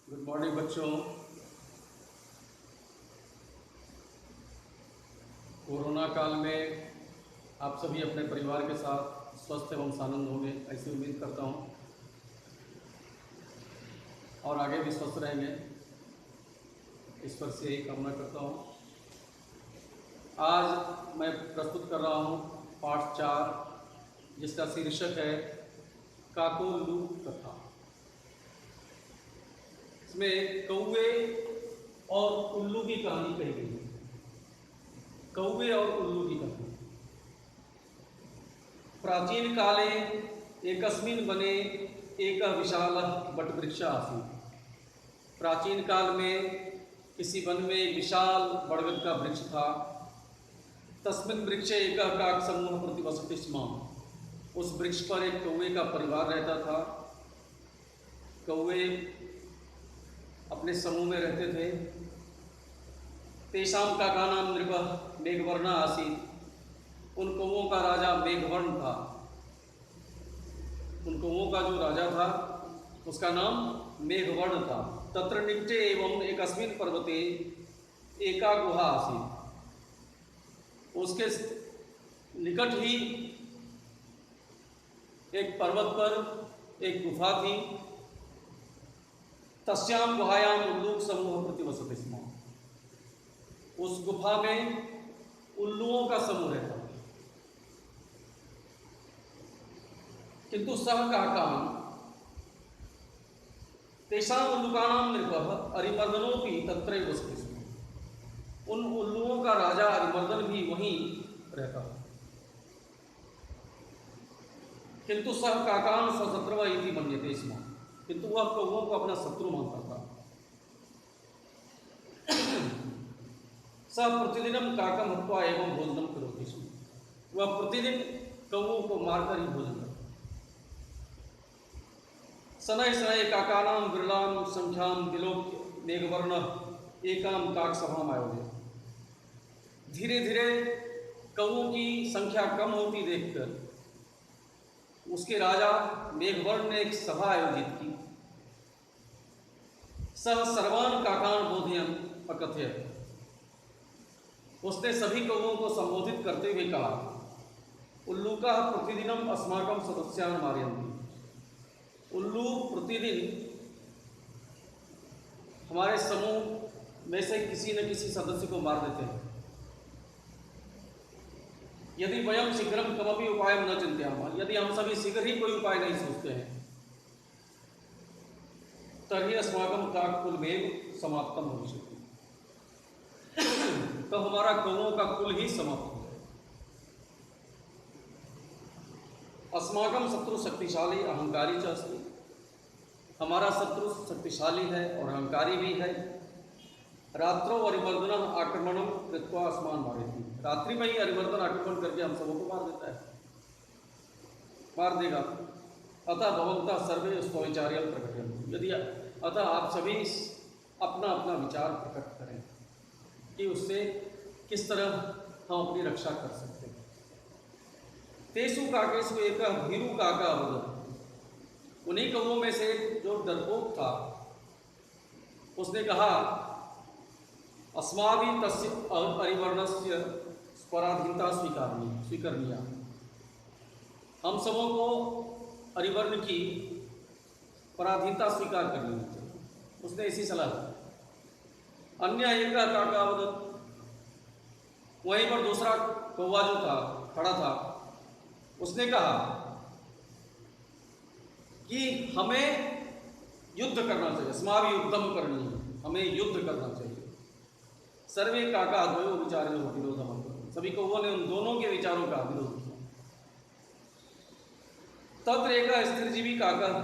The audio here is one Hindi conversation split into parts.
गुड मॉर्निंग बच्चों। कोरोना काल में आप सभी अपने परिवार के साथ स्वस्थ एवं सानंद होंगे, ऐसी उम्मीद करता हूँ और आगे भी स्वस्थ रहेंगे, ईश्वर से यही कामना करता हूँ। आज मैं प्रस्तुत कर रहा हूँ पाठ 4, जिसका शीर्षक है काकोलू कथा। इसमें कौवे और उल्लू की कहानी कही गई है। कौवे और उल्लू की कहानी। प्राचीन काले एकस्मिन् वने एक विशाल वटवृक्ष आसीत्। प्राचीन काल में किसी वन में एक विशाल बरगद का वृक्ष था। तस्मिन् वृक्षे एक काक समूह प्रतिवसति स्म। उस वृक्ष पर एक कौवे का परिवार रहता था। कौवे अपने समूह में रहते थे। तेषां काकानां नृपः मेघवर्णः आसीत्। उन कौवों का राजा मेघवर्ण था। उन कौवों का जो राजा था उसका नाम मेघवर्ण था। तत्र निकटे एवं एकस्मिन् पर्वते एका गुहा आसीत्। उसके निकट ही एक पर्वत पर एक गुफा थी। तस्यां गुहायां उल्लूक समूह प्रतिवसति स्म। उस गुफा में उल्लुओं का समूह रहता था। किंतु सह काकान् तेषां उल्लुकानां नृपः अरिमर्दनोऽपि तत्रैव वसति स्म। उन उल्लुओं का राजा अरिमर्दन भी वहीं रहता था। किंतु सह काकान् स्वशत्रवः इति मन्यते स्म। किंतु वह कौवों को अपना शत्रु मानता था। सह प्रतिदिनं काकं हत्वा एवं भोजनं करोति स्म। वह प्रतिदिन कौवों को मारकर ही भोजन करता। शनैः शनैः काकानां विरलां संख्यां विलोक्य मेघवर्णः एकां काकसभाम् आयोजयत्। धीरे धीरे कौवों की संख्या कम होती देखकर उसके राजा मेघवर्ण ने एक सभा आयोजित की। सह सर्वान् काकान् बोधयन् अकथयत्। उसने सभी कौवों को संबोधित करते हुए कहा, उल्लूकाः प्रतिदिनम् अस्माकं सदस्यान् मारयन्ति। उल्लू प्रतिदिन हमारे समूह में से किसी न किसी सदस्य को मार देते हैं। यदि वयं शीघ्रं कमपि उपायं न चिन्तयामः, यदि हम सभी शीघ्र ही कोई उपाय नहीं सोचते हैं, तर्हि अस्माकं काककुलमेव समाप्तं भविष्यति। तो हमारा कौवों का कुल ही समाप्त हो जाए। अस्माकं शत्रु शक्तिशाली अहंकारी च अस्ति। हमारा शत्रु शक्तिशाली है और अहंकारी भी है। रात्रौ अरिमर्दनः आक्रमणं कृत्वा अस्मान् मारयति। रात्रि में ही अरिमर्दन आक्रमण करके हम सबों को मार देता है, मार देगा। अतः भवन्तः सर्वे स्वविचार्यं प्रकटयन्तु। यदि अतः आप सभी अपना अपना विचार प्रकट करें कि उससे किस तरह हम अपनी रक्षा कर सकते हैं। तेषु काकेषु एकः भीरु काका अवदत्। उन्हीं कौवों में से जो डरपोक था उसने कहा, अस्माभिः तस्य अरिवर्णस्य पराधीनता स्वीकरणीया। हम सबों को अरिवर्ण की पराधीनता स्वीकार करनी चाहिए। उसने ऐसी सलाह दी। अन्य एक काका अवदत्। वहीं पर दूसरा कौवा जो था खड़ा था उसने कहा कि हमें युद्ध करना चाहिए। अस्माभिः युद्धं करणीयम्। हमें युद्ध करना चाहिए। सर्वे काका द्वयो विचारिणो विरोधम्। सभी कौवों ने उन दोनों के विचारों का विरोध किया। तत्र एकः स्त्रीजीवी काकः,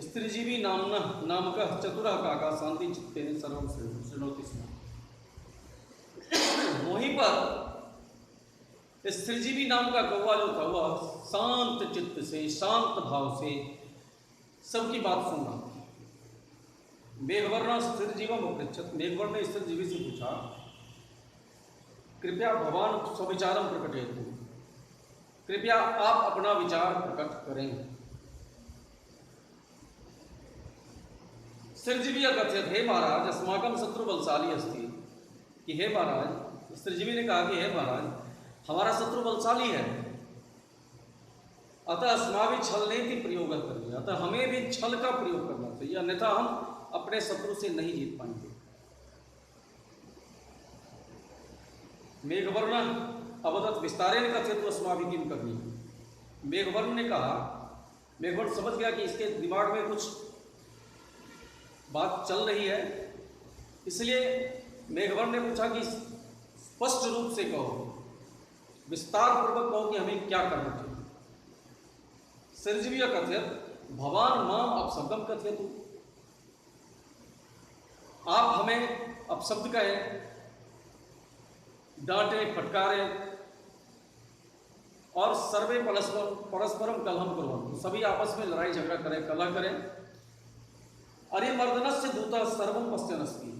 स्त्रीजीवी नामकः चतुरः काका शान्तिचित्तेन सर्वं शृणोति स्म। वहीं पर स्त्रीजीवी नाम का कौवा जो था वह शांत चित्त से, शांत भाव से सबकी बात सुन रहा था। मेघवर्ण स्त्रीजीवम् अपृच्छत्। मेघवर्ण ने स्त्रीजीवी से पूछा, कृपया भवान स्वविचारं प्रकटयतु। कृपया आप अपना विचार प्रकट करें। सृजीवी कथयत, हे महाराज अस्माकं शत्रु बलशाली अस्ति, कि हे महाराज, सृजीवी ने कहा कि हे महाराज हमारा शत्रु बलशाली है, अतः अस्माभि छल नीति प्रयोग करिए, अतः हमें भी छल का प्रयोग करना चाहिए, अन्यथा हम अपने शत्रु से नहीं जीत पाएंगे। मेघवर्ण अवदत विस्तारेण कथयतु अस्माभि किम करनी। मेघवर्ण ने कहा, मेघवर्ण समझ गया कि इसके दिमाग में कुछ बात चल रही है, इसलिए मेघवर्ण ने पूछा कि स्पष्ट रूप से कहो, विस्तार पूर्वक कहो कि हमें क्या करना चाहिए। सृजीवी कथयत भवान माम अपशब्दम कथयतु, आप हमें अपशब्द कहें, डांटे, फटकारे, और सर्वे परस्परम कलहम कुर्वन्तु, सभी आपस में लड़ाई झगड़ा करें, कलह करें। अरिमर्दनस्य दूतः सर्वं पश्यन्नस्ति,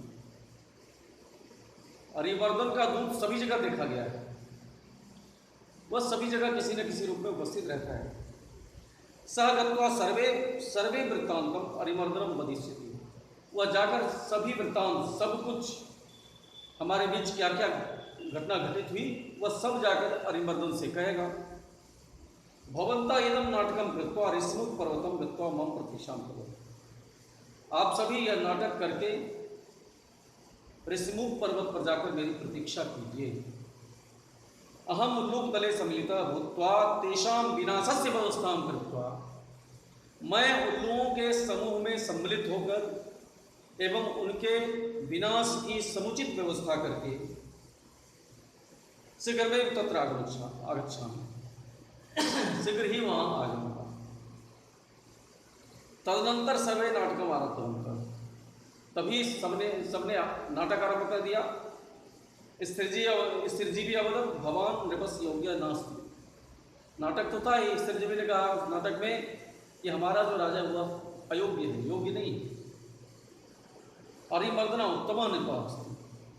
अरिमर्दन का दूत सभी जगह देखा गया है, वह सभी जगह किसी न किसी रूप में उपस्थित रहता है। सह गत्वा सर्वे वृत्तांतम अरिमर्दनम वदिष्यति, वह जाकर सभी वृत्तांत, सब कुछ हमारे बीच क्या क्या घटना घटित हुई वह सब जाकर अरिमर्दन से कहेगा। भवंता इदम नाटकम कृत्वा ऋषमुख पर्वतम गत्वा मम प्रतीक्षां करो, आप सभी यह नाटक करके ऋषमुख पर्वत पर जाकर मेरी प्रतीक्षा कीजिए। अहम उल्लूक दले सम्मिलिता भूत्वा तेषां विनाशस्य व्यवस्थां कृत्वा, मैं उल्लुओं के समूह में सम्मिलित होकर एवं उनके विनाश की समुचित व्यवस्था करके शीघ्र में तत्र आगच्छामि, शीघ्र ही वहां आ जाऊंगा। तदनंतर सर्वे नाटकम आरब्धवन्तः, तभी सबने नाटक आरंभ कर दिया। स्त्रीजीवी अवदत भवान नृपस्य योग्य नास्ति, नाटक तो था ही, स्त्रीजीवी ने कहा नाटक में कि हमारा जो राजा हुआ अयोग्य है, योग्य नहीं। अरिमर्दन उत्तम नृप,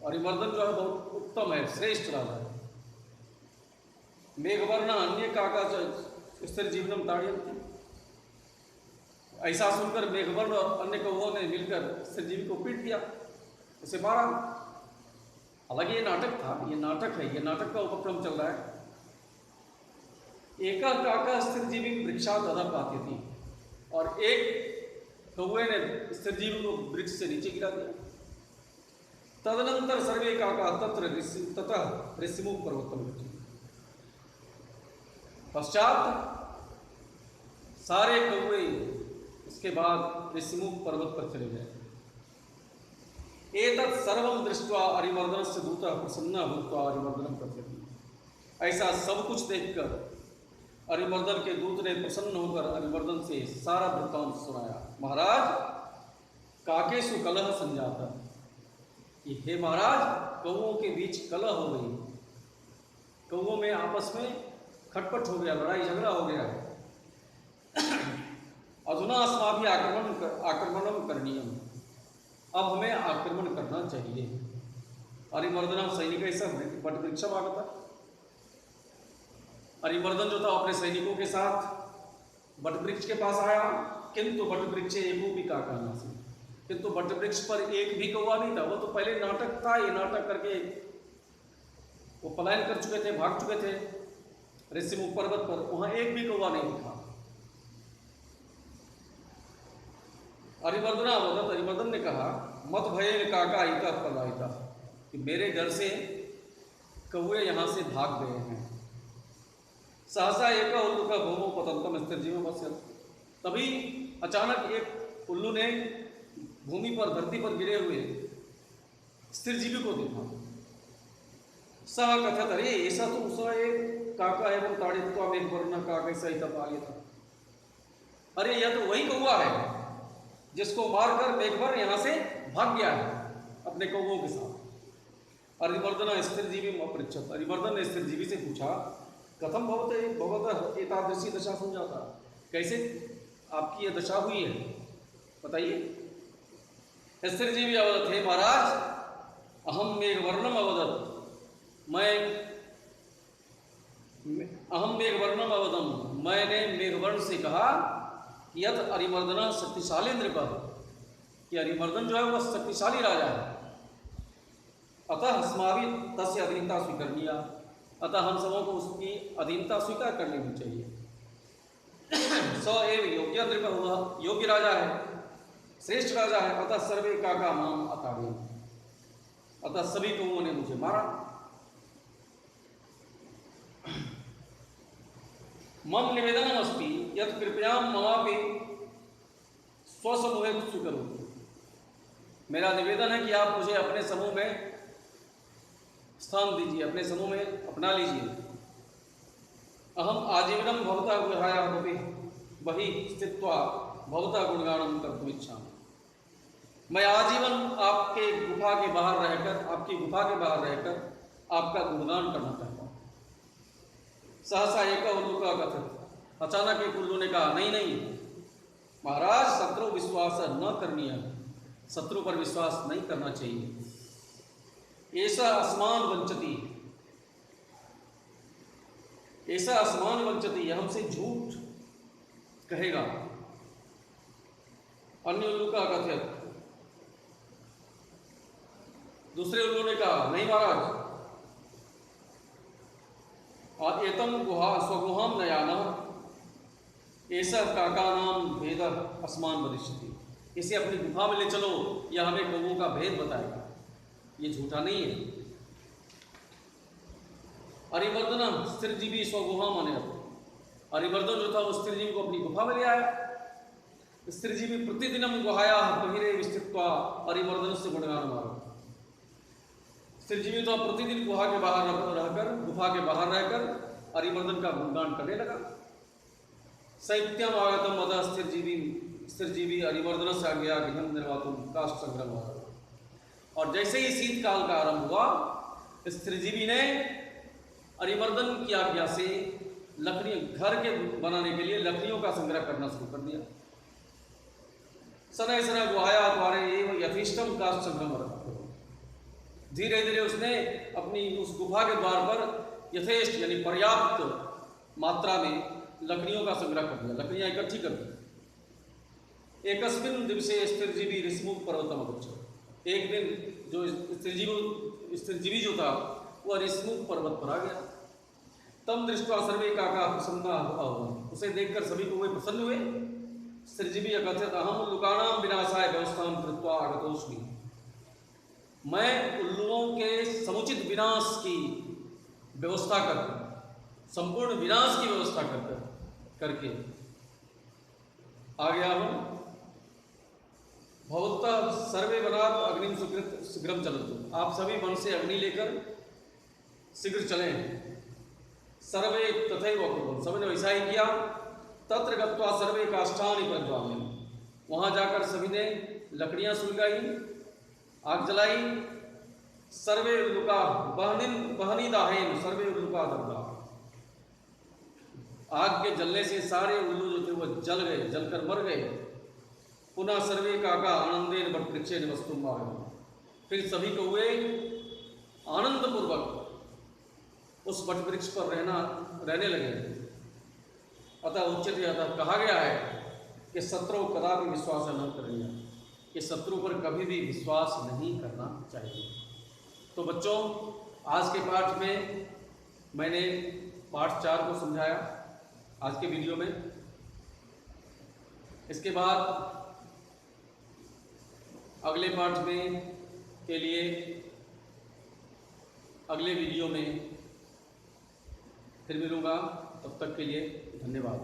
अरिमर्दन जो है बहुत उत्तम है, श्रेष्ठ राजा है। मेघवर्ण अन्य काका स्थिर जीवनम ताड़यन्ति, ऐसा सुनकर मेघवर्ण और अन्य कौवों ने मिलकर स्त्रीजीवी को पीट दिया, उसे मारा। हालांकि ये नाटक था, ये नाटक है, ये नाटक का उपक्रम चल रहा है। एका काका स्त्रीजीवी वृक्षात अधः पात्यति, और एक कौवे ने स्त्रीजीवी को वृक्ष से नीचे गिरा दिया। तदनंतर सर्वे काका ततः ऋषिमुख पर्वतम गच्छन्ति, पश्चात सारे कौवे इसके बाद ऋषिमुख पर्वत पर चले गए। एतत् सर्वं दृष्ट्वा अरिमर्दनस्य दूतः प्रसन्नः भूत्वा अरिमर्दनं प्रत्यति, ऐसा सब कुछ देखकर अरिमर्दन के दूत ने प्रसन्न होकर अरिमर्दन से सारा वृत्तांत सुनाया। महाराज काकेषु कलह संजाता, कि हे महाराज कौवों के बीच कलह हो गई, कौवों में आपस में खटपट हो गया, लड़ाई झगड़ा हो गया। अधुना अस्माभि आक्रमणम करणीयम, अब हमें आक्रमण करना चाहिए। अरिमर्दन सैनिक ऐसा वटवृक्षम आगता, अरिमर्दन जो था अपने सैनिकों के साथ वटवृक्ष के पास आया, किंतु वटवृक्ष एको भी काका नासी, किंतु वटवृक्ष पर एक भी कौवा नहीं था। वो तो पहले नाटक था, ये नाटक करके वो पलायन कर चुके थे, भाग चुके थे ऋषिमुख पर्वत पर, वहां एक भी कौवा नहीं दिखा। अरिमर्दन ने कहा मत भये काका इता पलायिता, कि मेरे डर से कौवे यहां से भाग गए हैं। सहसा एक उल्लू का भूमो पतंतम स्त्रीजीव बस, तभी अचानक एक उल्लू ने भूमि पर, धरती पर गिरे हुए स्त्रीजीवी को देखा। सह कथत, अरे ऐसा तो उसका एक काका एवं ताड़ित्वा मेघवर्ण काका सहित पालिता, अरे यह तो वही कौवा है जिसको मारकर मेघवर्ण यहां से भाग गया है अपने कौवों के साथ। अरिमर्दन स्त्रीजीवी अपृच्छत, अरिमर्दन ने स्त्रीजीवी से पूछा कथम भवतः एतादृशी दशा समझाता, कैसे आपकी यह दशा हुई है, बताइए। स्त्रीजीवी अवदत, हे महाराज अहम मेघवर्णम अवदत, अहम मेघवर्णम अवदम, मैंने मेघवर्ण से कहा यत अरिमर्दन शक्तिशाली नृप, कि अरिमर्दन जो है वह शक्तिशाली राजा है, अतः अस्माभि तस्य अधीनता स्वीकरणीया, अतः हम सबों को उसकी अधीनता स्वीकार कर लेनी चाहिए। स एव योग्य नृप, वह योग्य राजा है, श्रेष्ठ राजा है। अतः सर्वे काका माम अकार्य, अतः सभी कौओं ने मुझे मारा। मम निवेदनम अस्ति यत् कृपया ममापि स्वसमूहे स्वीकरो, मेरा निवेदन है कि आप मुझे अपने समूह में स्थान दीजिए, अपने समूह में अपना लीजिए। अहम आजीवनम भवता गुहाया बहि स्थित्वा भवता गुणगानम कर्तुम इच्छामि, मैं आजीवन आपके गुफा के बाहर रहकर, आपकी गुफा के बाहर रहकर आपका गुणगान करना चाहता हूँ। सहसा एक उल्लू का कथित, अचानक एक उल्लू ने कहा, नहीं नहीं महाराज, शत्रु विश्वास न करनी है, शत्रु पर विश्वास नहीं करना चाहिए। ऐसा आसमान वंचती, ऐसा आसमान वंचती, हमसे झूठ कहेगा। अन्य उल्लू का कथित, दूसरे उल्लू ने कहा, नहीं महाराज, और एतम गुहा स्वगुहाम नयाना, ऐसा काका नाम भेद आसमान वदिष्यति, इसे अपनी गुफा में ले चलो, यह हमें कौओं का भेद बताएगा, ये झूठा नहीं है। अरिमर्दन स्थिरजीवी स्वगुहाम अने, अरिमर्दन जो था वो स्थिरजीवी को अपनी गुफा में ले आया। स्थिरजीवी प्रतिदिनम गुहाया बहिरे विस्थित्वा अरिमर्दन से गुणगान मारो, स्थिरजीवी तो प्रतिदिन गुफा के बाहर रहकर, गुफा के बाहर रहकर अरिमर्दन का गुणगान करने लगा। शैत्यम आगतम मद स्थिरजीवी अरिमर्दन से आज्ञा गृहम निर्वातुम काष्ठ संग्रह, और जैसे ही शीतकाल का आरंभ हुआ, स्थिरजीवी ने अरिमर्दन की आज्ञा से लकड़ी, घर के बनाने के लिए लकड़ियों का संग्रह करना शुरू कर दिया। सनय सनय गुहाया द्वारे एवं यथेष्टम काष्ठ संग्रह, धीरे धीरे उसने अपनी उस गुफा के द्वार पर यथेष्ट यानी पर्याप्त मात्रा में लकड़ियों का संग्रह कर दिया, लकड़ियां इकट्ठी कर दी। एकस्मिन् दिवसे स्थिरजीवी ऋषमुख पर्वतम अगच्छत्, एक दिन जो स्थिरजीवी जो था वह ऋषमुख पर्वत पर आ गया। तम दृष्टवा सर्वे काका प्रसन्ना अभवन्, उसे देखकर सभी को वे प्रसन्न हुए। स्थिरजीवी अकथयत्, अहम उल्लूकानां विनाशाय व्यवस्थां कृत्वा आगतोऽस्मि, मैं उल्लुओं के समुचित विनाश की व्यवस्था करके, संपूर्ण विनाश की व्यवस्था करके आ गया हूँ। भवतः सर्वे वनात् अग्निम सुकृत शीघ्रम चलतु, आप सभी वन से अग्नि लेकर शीघ्र चलें। सर्वे तथैव अकुर्वन्, सभी ने वैसा ही किया। तत्र गत्वा सर्वे काष्ठानि प्रज्वाल्य, वहाँ जाकर सभी ने लकड़ियाँ सुलगाई, आग जलाई। सर्वे उल्लुका बहनी दाहेन सर्वे उल्लुका दग्धा, आग के जलने से सारे उल्लू जो थे वो जल गए, जलकर मर गए। पुनः सर्वे काका आनंदेन वटवृक्षेण वस्तुम आगमन्, फिर सभी कौए आनंद पूर्वक उस वटवृक्ष पर रहने लगे। अतः उच्यते, अतः कहा गया है कि शत्रु कदापि विश्वास न करिए, कि शत्रु पर कभी भी विश्वास नहीं करना चाहिए। तो बच्चों, आज के पाठ में मैंने पाठ 4 को समझाया आज के वीडियो में। इसके बाद अगले पाठ में के लिए अगले वीडियो में फिर मिलूँगा, तब तक के लिए धन्यवाद।